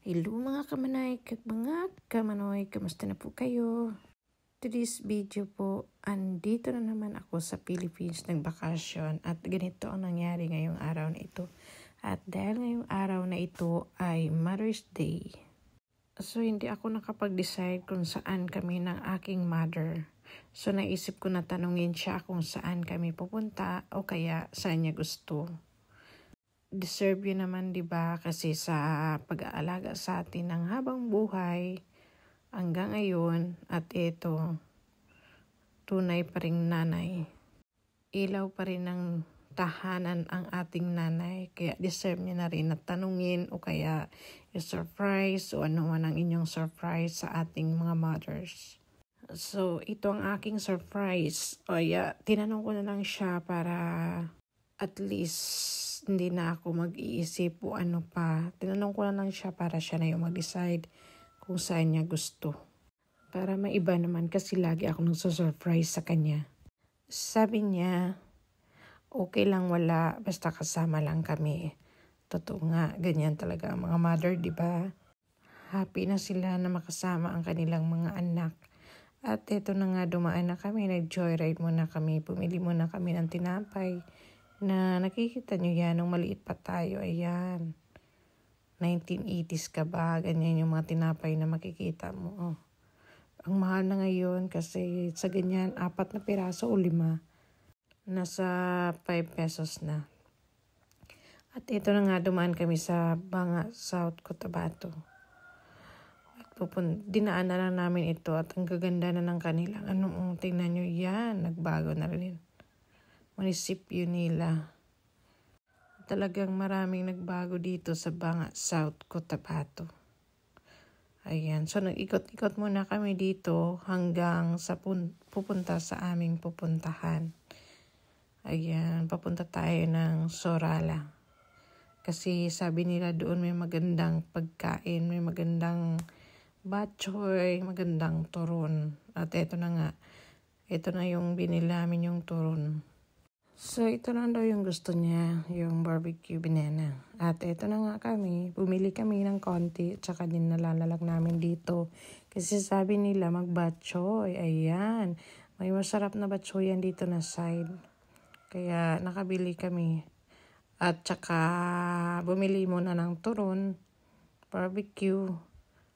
Hello mga kamanay, mga kamanoy, kamusta na po kayo? Today's video po, andito na naman ako sa Philippines ng bakasyon at ganito ang nangyari ngayong araw na ito. At dahil ngayong araw na ito ay Mother's Day, so hindi ako nakapag-decide kung saan kami ng aking mother. So naisip ko na tanungin siya kung saan kami pupunta o kaya saan niya gusto. Deserve yun naman, diba? Kasi sa pag-aalaga sa atin ng habang buhay hanggang ngayon at ito, tunay pa ring nanay. Ilaw pa rin ng tahanan ang ating nanay. Kaya deserve niya na rin na tanungin o kaya i-surprise o ano man ang inyong surprise sa ating mga mothers. So, ito ang aking surprise. O tinanong ko na lang siya para at least hindi na ako mag-iisip o ano pa. Tinanong ko na lang siya para siya na yung mag-decide kung saan niya gusto. Para maiba naman kasi lagi ako nagsusurprise sa kanya. Sabi niya, okay lang wala, basta kasama lang kami. Totoo nga, ganyan talaga ang mga mother, di ba? Happy na sila na makasama ang kanilang mga anak. At eto na nga, dumaan na kami, nag-joyride muna kami, pumili muna kami ng tinapay. Na nakikita nyo yan, nung maliit pa tayo, ayan. 1980s ka ba? Ganyan yung mga tinapay na makikita mo. Oh. Ang mahal na ngayon kasi sa ganyan, 4 na piraso o 5. Nasa 5 pesos na. At ito na nga, dumaan kami sa Banga, South Cotabato. At dinaan na lang namin ito at ang gaganda na ng kanilang. Tingnan nyo yan, nagbago na rin. Munisipyo nila. Talagang maraming nagbago dito sa Banga, South Cotabato. Ayan. So, nag-ikot-ikot muna kami dito hanggang sa pupunta sa aming pupuntahan. Ayan. Papunta tayo ng Sorala. Kasi sabi nila doon may magandang pagkain, may magandang batchoy, magandang turon. At eto na nga. Ito na yung binili namin yung turon. So, ito na daw yung gusto niya, yung barbecue banana. At ito na nga kami, bumili kami ng konti, tsaka din nalalalak namin dito. Kasi sabi nila mag-batchoy, ayan. May masarap na batchoy yan dito na side. Kaya nakabili kami. At tsaka bumili muna ng turon, barbecue.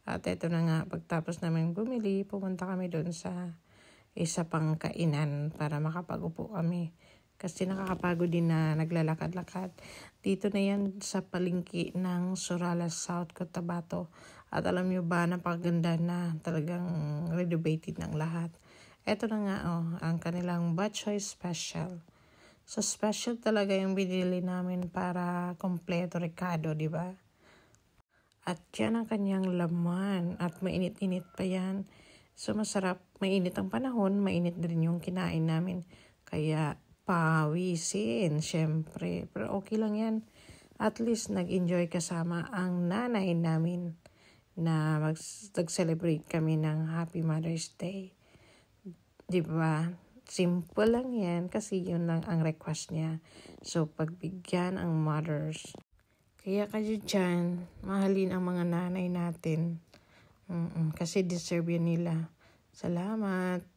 At ito na nga, pagtapos namin bumili, pumunta kami doon sa isa pang kainan para makapag-upo kami. Kasi nakakapagod din na naglalakad-lakad. Dito na yan sa palengke ng Sorala, South Cotabato. At alam nyo ba, napakaganda na talagang renovated ng lahat. Ito na nga, ang kanilang batchoy special. So, special talaga yung binili namin para kompleto Ricardo, di ba? At yan ang kanyang laman. At mainit-init pa yan. So, masarap. Mainit ang panahon, mainit din yung kinain namin. Kaya, pawisin, syempre. Pero okay lang yan. At least nag-enjoy kasama ang nanay namin na mag-celebrate kami ng Happy Mother's Day. Diba? Simple lang yan kasi yun lang ang request niya. So, pagbigyan ang mothers. Kaya kayo dyan, mahalin ang mga nanay natin. Kasi deserve yan nila. Salamat.